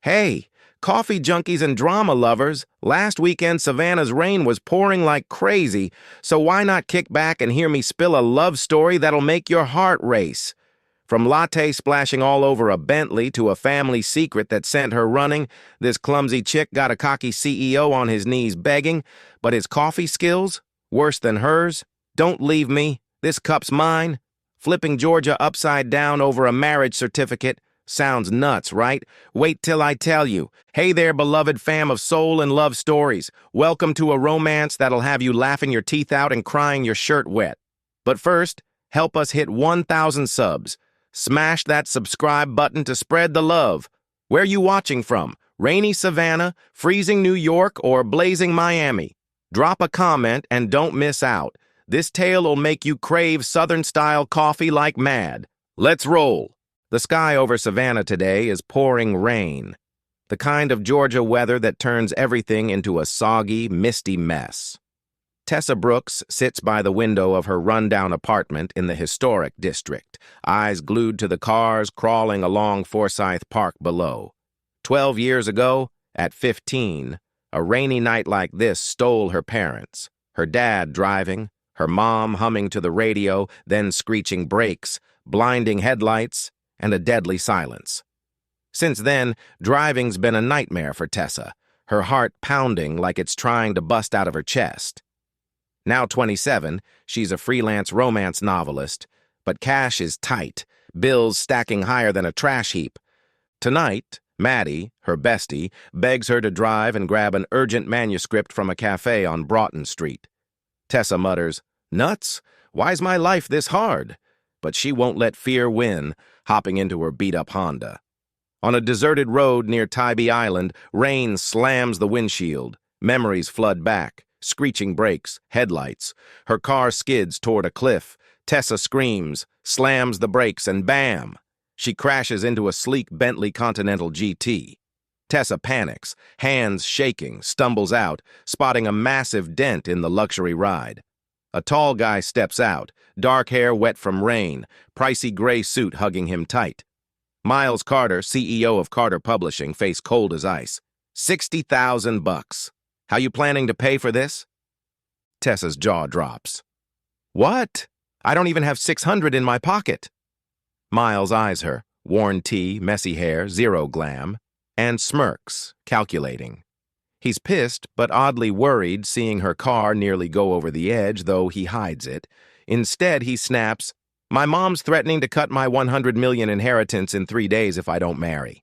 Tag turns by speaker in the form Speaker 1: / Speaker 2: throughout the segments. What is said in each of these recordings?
Speaker 1: Hey, coffee junkies and drama lovers, last weekend Savannah's rain was pouring like crazy, so why not kick back and hear me spill a love story that'll make your heart race? From latte splashing all over a Bentley to a family secret that sent her running, this clumsy chick got a cocky CEO on his knees begging, but his coffee skills? Worse than hers? Don't leave me. This cup's mine. Flipping Georgia upside down over a marriage certificate. Sounds nuts, right? Wait till I tell you. Hey there, beloved fam of soul and love stories. Welcome to a romance that'll have you laughing your teeth out and crying your shirt wet. But first, help us hit 1,000 subs. Smash that subscribe button to spread the love. Where you watching from? Rainy Savannah, freezing New York, or blazing Miami? Drop a comment and don't miss out. This tale will make you crave Southern-style coffee like mad. Let's roll. The sky over Savannah today is pouring rain. The kind of Georgia weather that turns everything into a soggy, misty mess. Tessa Brooks sits by the window of her rundown apartment in the historic district, eyes glued to the cars crawling along Forsyth Park below. 12 years ago, at 15, a rainy night like this stole her parents. Her dad driving, her mom humming to the radio, then screeching brakes, blinding headlights, and a deadly silence. Since then, driving's been a nightmare for Tessa, her heart pounding like it's trying to bust out of her chest. Now 27, she's a freelance romance novelist, but cash is tight, bills stacking higher than a trash heap. Tonight, Maddie, her bestie, begs her to drive and grab an urgent manuscript from a cafe on Broughton Street. Tessa mutters, "Nuts? Why's my life this hard?" But she won't let fear win, hopping into her beat-up Honda. On a deserted road near Tybee Island, rain slams the windshield. Memories flood back, screeching brakes, headlights. Her car skids toward a cliff. Tessa screams, slams the brakes, and bam! She crashes into a sleek Bentley Continental GT. Tessa panics, hands shaking, stumbles out, spotting a massive dent in the luxury ride. A tall guy steps out, dark hair wet from rain, pricey gray suit hugging him tight. Miles Carter, CEO of Carter Publishing, face cold as ice. $60,000. How you planning to pay for this? Tessa's jaw drops. What? I don't even have 600 in my pocket. Miles eyes her, worn tee, messy hair, zero glam, and smirks, calculating. He's pissed, but oddly worried, seeing her car nearly go over the edge, though he hides it. Instead, he snaps, "My mom's threatening to cut my $100 million inheritance in 3 days if I don't marry.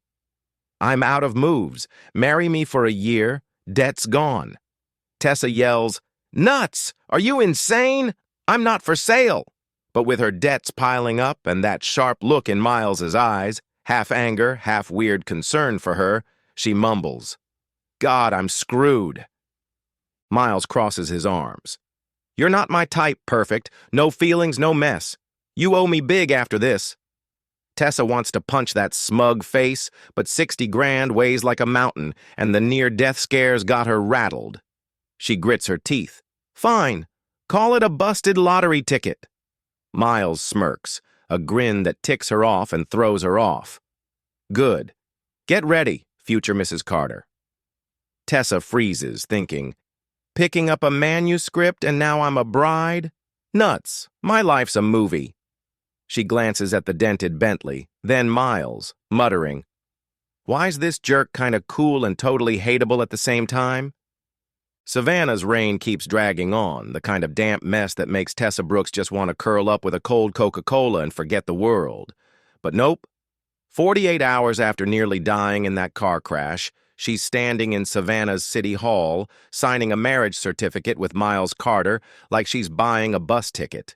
Speaker 1: I'm out of moves. Marry me for a year, debt's gone." Tessa yells, "Nuts! Are you insane? I'm not for sale." But with her debts piling up and that sharp look in Miles's eyes, half anger, half weird concern for her, she mumbles, "God, I'm screwed." Miles crosses his arms. "You're not my type, Perfect. No feelings, no mess. You owe me big after this." Tessa wants to punch that smug face, but 60 grand weighs like a mountain, and the near-death scares got her rattled. She grits her teeth. "Fine. Call it a busted lottery ticket." Miles smirks, a grin that ticks her off and throws her off. "Good. Get ready, future Mrs. Carter." Tessa freezes, thinking, picking up a manuscript and now I'm a bride? Nuts. My life's a movie. She glances at the dented Bentley, then Miles, muttering, "Why's this jerk kind of cool and totally hateable at the same time?" Savannah's rain keeps dragging on, the kind of damp mess that makes Tessa Brooks just want to curl up with a cold Coca-Cola and forget the world. But nope. 48 hours after nearly dying in that car crash, she's standing in Savannah's City Hall, signing a marriage certificate with Miles Carter like she's buying a bus ticket.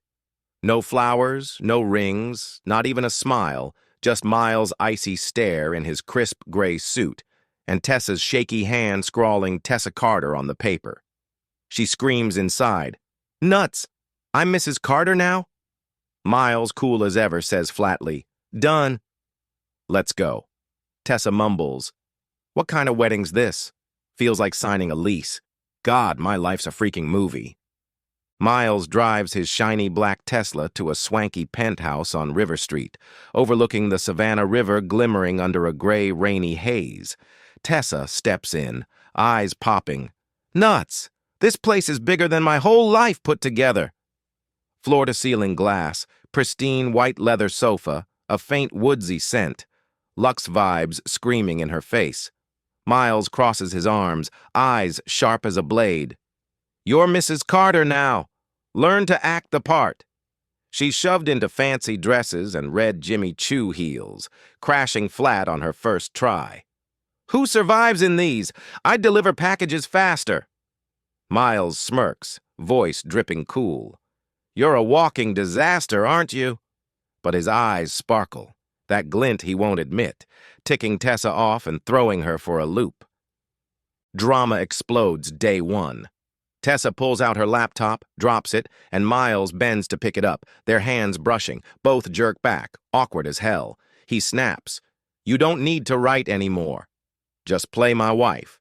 Speaker 1: No flowers, no rings, not even a smile, just Miles' icy stare in his crisp gray suit, and Tessa's shaky hand scrawling Tessa Carter on the paper. She screams inside, "Nuts! I'm Mrs. Carter now?" Miles, cool as ever, says flatly, "Done." "Let's go." Tessa mumbles, "What kind of wedding's this? Feels like signing a lease. God, my life's a freaking movie." Miles drives his shiny black Tesla to a swanky penthouse on River Street, overlooking the Savannah River glimmering under a gray, rainy haze. Tessa steps in, eyes popping. Nuts! This place is bigger than my whole life put together. Floor-to-ceiling glass, pristine white leather sofa, a faint woodsy scent. Luxe vibes screaming in her face. Miles crosses his arms, eyes sharp as a blade. You're Mrs. Carter now. Learn to act the part. She's shoved into fancy dresses and red Jimmy Choo heels, crashing flat on her first try. Who survives in these? I'd deliver packages faster. Miles smirks, voice dripping cool. You're a walking disaster, aren't you? But his eyes sparkle, that glint he won't admit, ticking Tessa off and throwing her for a loop. Drama explodes day one. Tessa pulls out her laptop, drops it, and Miles bends to pick it up, their hands brushing. Both jerk back, awkward as hell. He snaps. You don't need to write anymore. Just play my wife.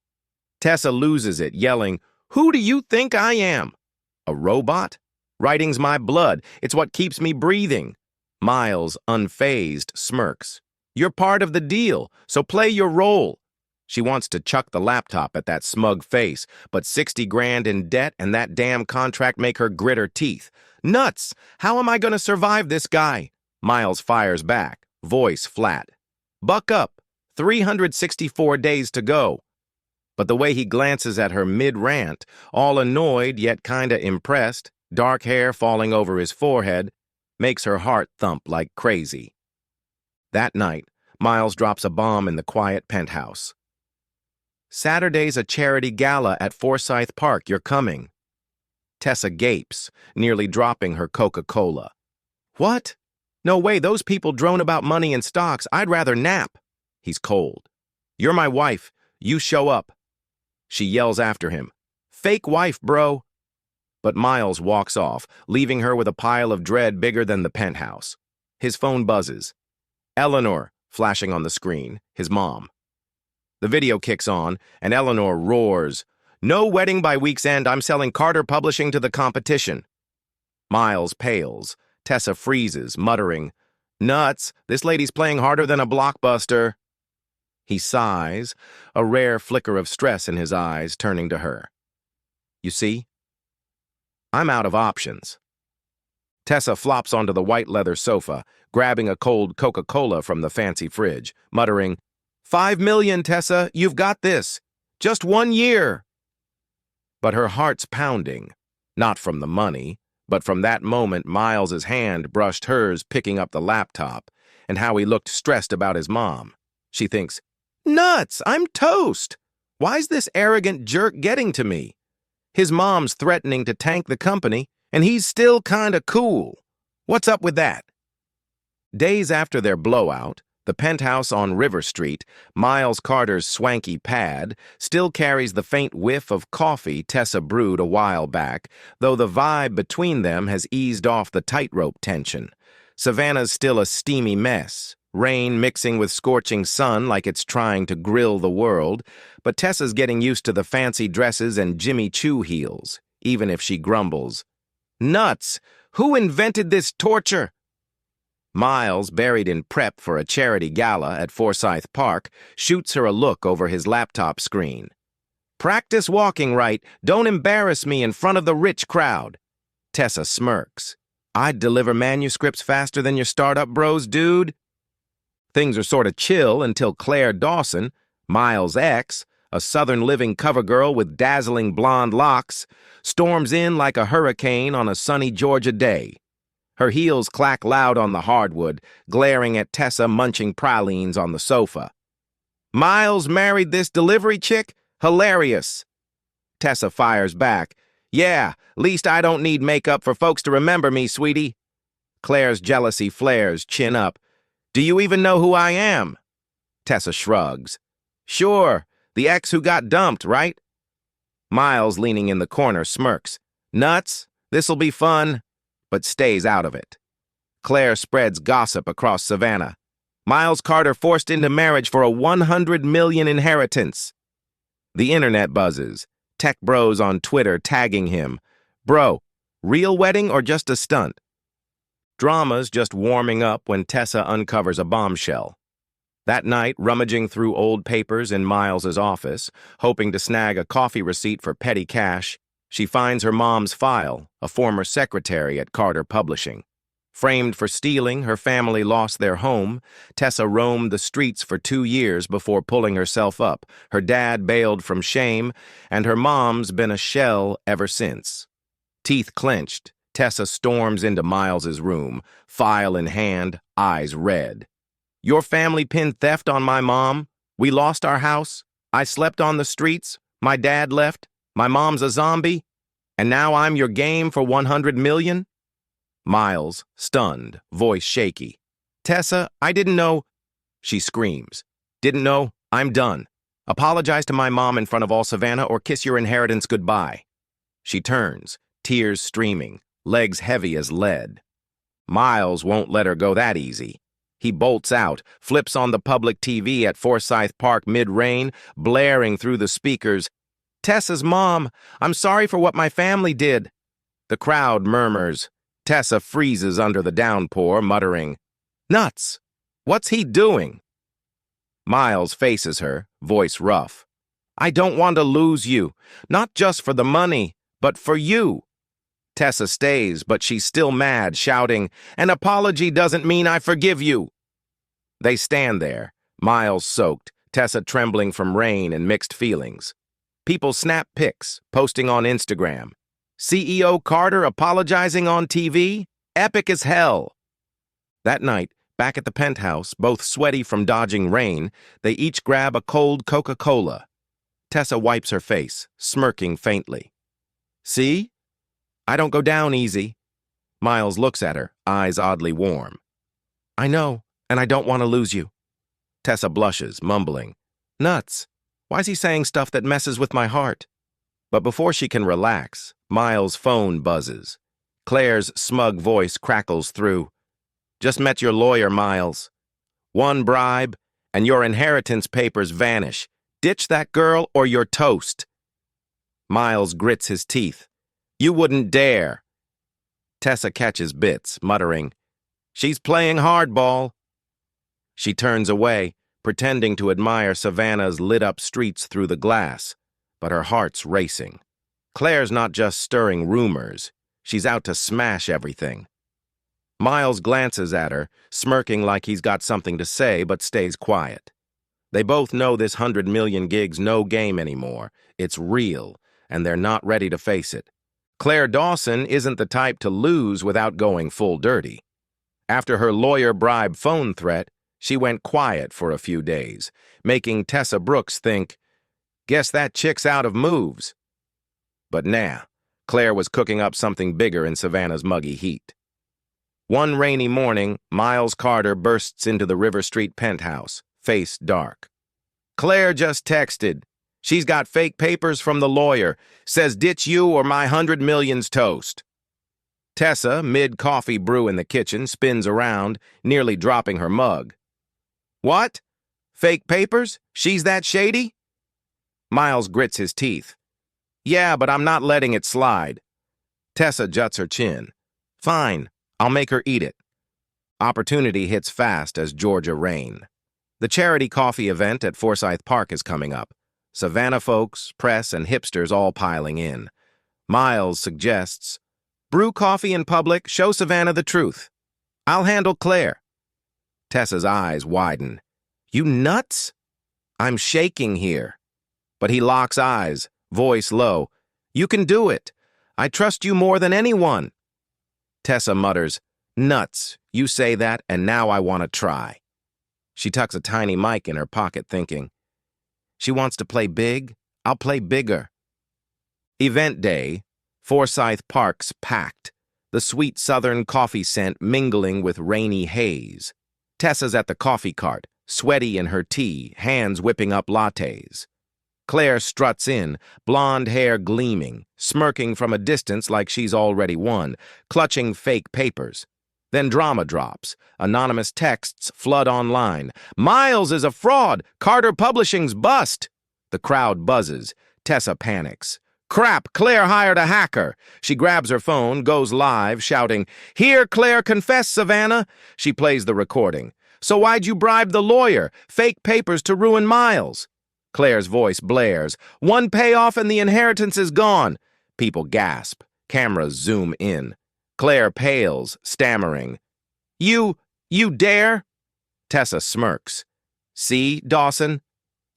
Speaker 1: Tessa loses it, yelling, Who do you think I am? A robot? Writing's my blood. It's what keeps me breathing. Miles, unfazed, smirks. You're part of the deal, so play your role. She wants to chuck the laptop at that smug face, but 60 grand in debt and that damn contract make her grit her teeth. Nuts! How am I going to survive this guy? Miles fires back, voice flat. Buck up. 364 days to go. But the way he glances at her mid-rant, all annoyed yet kinda impressed, dark hair falling over his forehead, makes her heart thump like crazy. That night, Miles drops a bomb in the quiet penthouse. Saturday's a charity gala at Forsyth Park. You're coming. Tessa gapes, nearly dropping her Coca-Cola. What? No way, those people drone about money and stocks. I'd rather nap. He's cold. You're my wife. You show up. She yells after him. Fake wife, bro. But Miles walks off, leaving her with a pile of dread bigger than the penthouse. His phone buzzes. Eleanor, flashing on the screen, his mom. The video kicks on, and Eleanor roars, No wedding by week's end. I'm selling Carter Publishing to the competition. Miles pales. Tessa freezes, muttering, Nuts, this lady's playing harder than a blockbuster. He sighs, a rare flicker of stress in his eyes, turning to her. You see? I'm out of options. Tessa flops onto the white leather sofa, grabbing a cold Coca-Cola from the fancy fridge, muttering, 5 million, Tessa, you've got this. Just 1 year. But her heart's pounding, not from the money, but from that moment Miles's hand brushed hers picking up the laptop, and how he looked stressed about his mom. She thinks, Nuts, I'm toast. Why's this arrogant jerk getting to me? His mom's threatening to tank the company, and he's still kinda cool. What's up with that? Days after their blowout, the penthouse on River Street, Miles Carter's swanky pad, still carries the faint whiff of coffee Tessa brewed a while back, though the vibe between them has eased off the tightrope tension. Savannah's still a steamy mess, rain mixing with scorching sun like it's trying to grill the world, but Tessa's getting used to the fancy dresses and Jimmy Choo heels, even if she grumbles. Nuts! Who invented this torture? Miles, buried in prep for a charity gala at Forsyth Park, shoots her a look over his laptop screen. Practice walking right. Don't embarrass me in front of the rich crowd. Tessa smirks. I'd deliver manuscripts faster than your startup bros, dude. Things are sort of chill until Claire Dawson, Miles' ex, a Southern Living cover girl with dazzling blonde locks, storms in like a hurricane on a sunny Georgia day. Her heels clack loud on the hardwood, glaring at Tessa munching pralines on the sofa. Miles married this delivery chick? Hilarious. Tessa fires back. Yeah, least I don't need makeup for folks to remember me, sweetie. Claire's jealousy flares, chin up. Do you even know who I am? Tessa shrugs. Sure, the ex who got dumped, right? Miles, leaning in the corner, smirks. Nuts, this'll be fun. But stays out of it. Claire spreads gossip across Savannah. Miles Carter forced into marriage for a 100 million inheritance. The internet buzzes. Tech bros on Twitter tagging him. Bro, Real wedding or just a stunt? Drama's just warming up when Tessa uncovers a bombshell. That night, rummaging through old papers in Miles's office, hoping to snag a coffee receipt for petty cash, she finds her mom's file, a former secretary at Carter Publishing. Framed for stealing, her family lost their home. Tessa roamed the streets for 2 years before pulling herself up. Her dad bailed from shame, and her mom's been a shell ever since. Teeth clenched, Tessa storms into Miles's room, file in hand, eyes red. Your family pinned theft on my mom. We lost our house. I slept on the streets. My dad left. My mom's a zombie. And now I'm your game for 100 million? Miles, stunned, voice shaky. Tessa, I didn't know. She screams. Didn't know. I'm done. Apologize to my mom in front of all Savannah or kiss your inheritance goodbye. She turns, tears streaming, legs heavy as lead. Miles won't let her go that easy. He bolts out, flips on the public TV at Forsyth Park mid-rain, blaring through the speakers. Tessa's mom, I'm sorry for what my family did. The crowd murmurs. Tessa freezes under the downpour, muttering, Nuts! What's he doing? Miles faces her, voice rough. I don't want to lose you, not just for the money, but for you. Tessa stays, but she's still mad, shouting, An apology doesn't mean I forgive you. They stand there, Miles soaked, Tessa trembling from rain and mixed feelings. People snap pics, posting on Instagram. CEO Carter apologizing on TV? Epic as hell. That night, back at the penthouse, both sweaty from dodging rain, they each grab a cold Coca-Cola. Tessa wipes her face, smirking faintly. See? I don't go down easy. Miles looks at her, eyes oddly warm. I know, and I don't want to lose you. Tessa blushes, mumbling. Nuts. Why's he saying stuff that messes with my heart? But before she can relax, Miles' phone buzzes. Claire's smug voice crackles through. Just met your lawyer, Miles. One bribe, and your inheritance papers vanish. Ditch that girl or you're toast. Miles grits his teeth. You wouldn't dare. Tessa catches bits, muttering, She's playing hardball. She turns away, pretending to admire Savannah's lit-up streets through the glass, but her heart's racing. Claire's not just stirring rumors. She's out to smash everything. Miles glances at her, smirking like he's got something to say, but stays quiet. They both know this 100 million gig's no game anymore. It's real, and they're not ready to face it. Claire Dawson isn't the type to lose without going full dirty. After her lawyer bribe phone threat, she went quiet for a few days, making Tessa Brooks think, guess that chick's out of moves. But nah, Claire was cooking up something bigger in Savannah's muggy heat. One rainy morning, Miles Carter bursts into the River Street penthouse, face dark. Claire just texted. She's got fake papers from the lawyer. Says ditch you or my 100 million's toast. Tessa, mid-coffee brew in the kitchen, spins around, nearly dropping her mug. What? Fake papers? She's that shady? Miles grits his teeth. Yeah, but I'm not letting it slide. Tessa juts her chin. Fine, I'll make her eat it. Opportunity hits fast as Georgia rain. The charity coffee event at Forsyth Park is coming up. Savannah folks, press, and hipsters all piling in. Miles suggests, brew coffee in public, show Savannah the truth. I'll handle Claire. Tessa's eyes widen. You nuts? I'm shaking here. But he locks eyes, voice low. You can do it. I trust you more than anyone. Tessa mutters, nuts, you say that, and now I want to try. She tucks a tiny mic in her pocket, thinking, she wants to play big, I'll play bigger. Event day, Forsyth Park's packed, the sweet southern coffee scent mingling with rainy haze. Tessa's at the coffee cart, sweaty in her tea, hands whipping up lattes. Claire struts in, blonde hair gleaming, smirking from a distance like she's already won, clutching fake papers. Then drama drops. Anonymous texts flood online. Miles is a fraud. Carter Publishing's bust. The crowd buzzes. Tessa panics. Crap, Claire hired a hacker. She grabs her phone, goes live, shouting, "Here, Claire, confess, Savannah." She plays the recording. "So why'd you bribe the lawyer? Fake papers to ruin Miles." Claire's voice blares. "One payoff and the inheritance is gone." People gasp. Cameras zoom in. Claire pales, stammering. You dare?" Tessa smirks. "See, Dawson?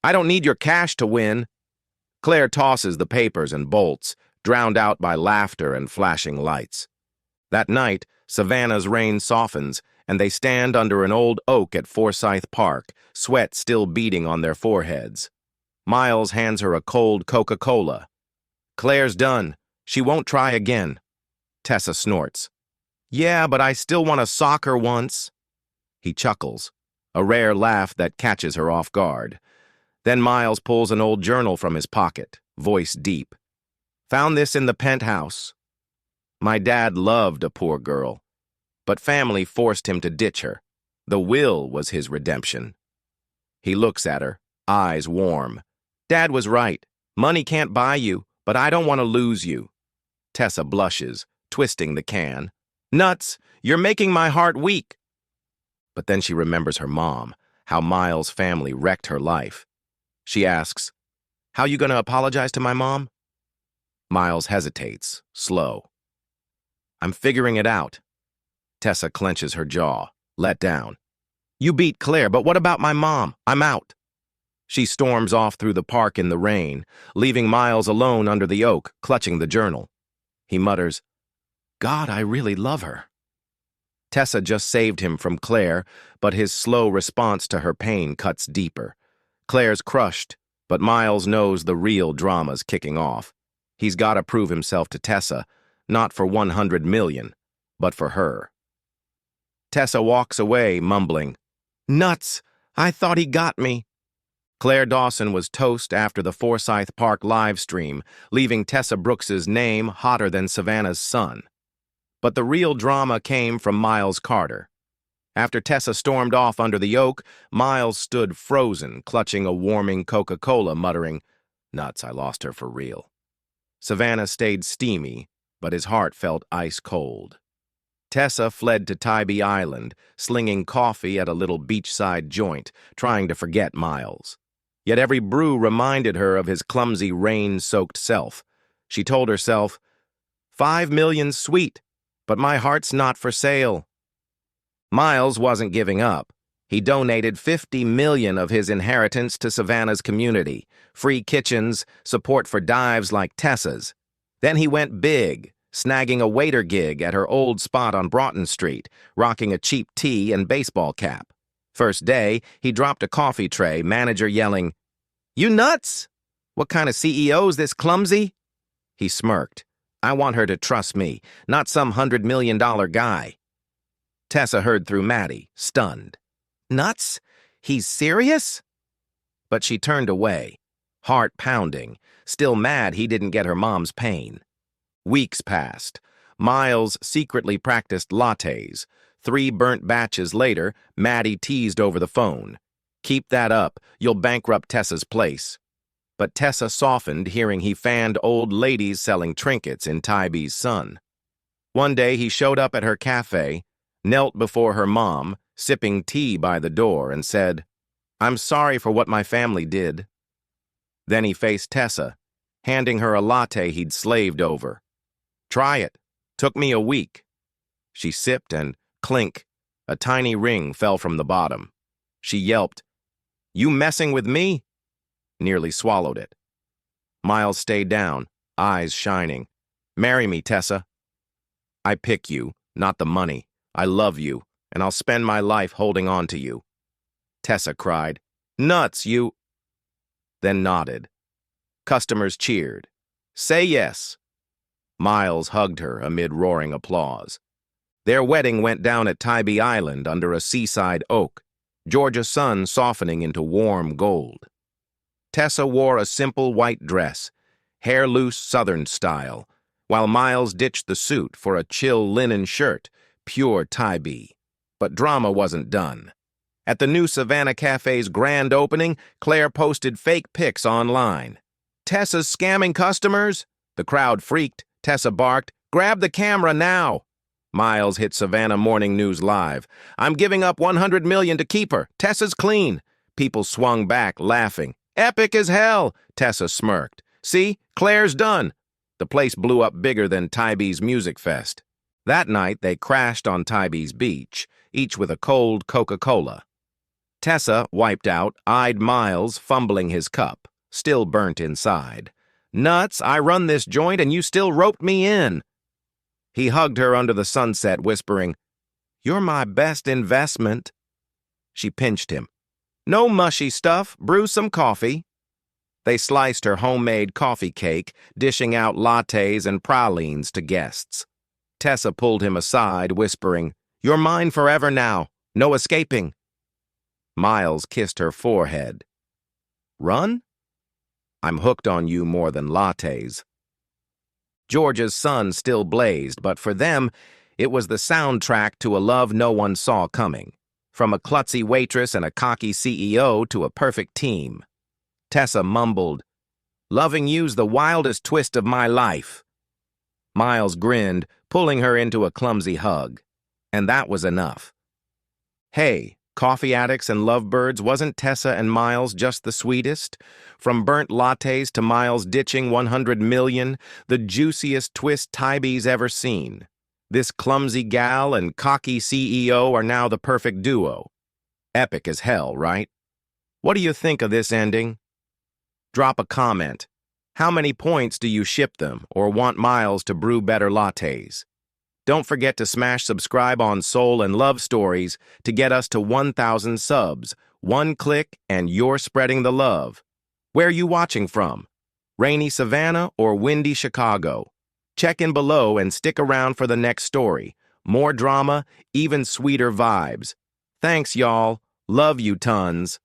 Speaker 1: I don't need your cash to win." Claire tosses the papers and bolts, drowned out by laughter and flashing lights. That night, Savannah's rain softens, and they stand under an old oak at Forsyth Park, sweat still beading on their foreheads. Miles hands her a cold Coca-Cola. "Claire's done. She won't try again." Tessa snorts. "Yeah, but I still want to sock her once." He chuckles, a rare laugh that catches her off guard. Then Miles pulls an old journal from his pocket, voice deep. "Found this in the penthouse. My dad loved a poor girl, but family forced him to ditch her. The will was his redemption." He looks at her, eyes warm. "Dad was right. Money can't buy you, but I don't want to lose you." Tessa blushes, twisting the can. "Nuts! You're making my heart weak." But then she remembers her mom, how Miles' family wrecked her life. She asks, "How you gonna apologize to my mom?" Miles hesitates, slow. "I'm figuring it out." Tessa clenches her jaw, let down. "You beat Claire, but what about my mom? I'm out." She storms off through the park in the rain, leaving Miles alone under the oak, clutching the journal. He mutters, "God, I really love her." Tessa just saved him from Claire, but his slow response to her pain cuts deeper. Claire's crushed, but Miles knows the real drama's kicking off. He's got to prove himself to Tessa, not for 100 million, but for her. Tessa walks away, mumbling, "Nuts! I thought he got me." Claire Dawson was toast after the Forsyth Park live stream, leaving Tessa Brooks's name hotter than Savannah's sun. But the real drama came from Miles Carter. After Tessa stormed off under the oak, Miles stood frozen, clutching a warming Coca-Cola, muttering, "Nuts, I lost her for real." Savannah stayed steamy, but his heart felt ice cold. Tessa fled to Tybee Island, slinging coffee at a little beachside joint, trying to forget Miles. Yet every brew reminded her of his clumsy, rain-soaked self. She told herself, 5 million sweet, but my heart's not for sale." Miles wasn't giving up. He donated 50 million of his inheritance to Savannah's community, free kitchens, support for dives like Tessa's. Then he went big, snagging a waiter gig at her old spot on Broughton Street, rocking a cheap tee and baseball cap. First day, he dropped a coffee tray, manager yelling, "You nuts? What kind of CEO's this clumsy?" He smirked. "I want her to trust me, not some $100 million guy." Tessa heard through Maddie, stunned. "Nuts? He's serious?" But she turned away, heart pounding, still mad he didn't get her mom's pain. Weeks passed. Miles secretly practiced lattes. 3 burnt batches later, Maddie teased over the phone. "Keep that up, you'll bankrupt Tessa's place." But Tessa softened hearing he fanned old ladies selling trinkets in Tybee's sun. One day he showed up at her cafe, knelt before her mom, sipping tea by the door, and said, "I'm sorry for what my family did." Then he faced Tessa, handing her a latte he'd slaved over. "Try it. Took me a week." She sipped and, clink, a tiny ring fell from the bottom. She yelped, "You messing with me?" Nearly swallowed it. Miles stayed down, eyes shining. "Marry me, Tessa." "I pick you, not the money. I love you, and I'll spend my life holding on to you." Tessa cried, "Nuts, you—" Then nodded. Customers cheered. "Say yes." Miles hugged her amid roaring applause. Their wedding went down at Tybee Island under a seaside oak, Georgia sun softening into warm gold. Tessa wore a simple white dress, hair loose Southern style, while Miles ditched the suit for a chill linen shirt, pure Tybee. But drama wasn't done. At the new Savannah Cafe's grand opening, Claire posted fake pics online. "Tessa's scamming customers?" The crowd freaked. Tessa barked, "Grab the camera now!" Miles hit Savannah Morning News Live. "I'm giving up $100 million to keep her. Tessa's clean." People swung back, laughing. "Epic as hell!" Tessa smirked. "See? Claire's done." The place blew up bigger than Tybie's Music Fest. That night, they crashed on Tybie's beach, each with a cold Coca-Cola. Tessa, wiped out, eyed Miles, fumbling his cup, still burnt inside. "Nuts, I run this joint and you still roped me in." He hugged her under the sunset, whispering, "You're my best investment." She pinched him. "No mushy stuff, brew some coffee." They sliced her homemade coffee cake, dishing out lattes and pralines to guests. Tessa pulled him aside, whispering, "You're mine forever now. No escaping." Miles kissed her forehead. "Run? I'm hooked on you more than lattes." Georgia's sun still blazed, but for them, it was the soundtrack to a love no one saw coming. From a klutzy waitress and a cocky CEO to a perfect team. Tessa mumbled, "Loving you's the wildest twist of my life." Miles grinned, pulling her into a clumsy hug. And that was enough. Hey, coffee addicts and lovebirds, wasn't Tessa and Miles just the sweetest? From burnt lattes to Miles ditching $100 million, the juiciest twist Tybie's ever seen. This clumsy gal and cocky CEO are now the perfect duo. Epic as hell, right? What do you think of this ending? Drop a comment. How many points do you ship them or want Miles to brew better lattes? Don't forget to smash subscribe on Soul and Love Stories to get us to 1,000 subs. One click and you're spreading the love. Where are you watching from? Rainy Savannah or windy Chicago? Check in below and stick around for the next story. More drama, even sweeter vibes. Thanks, y'all. Love you tons.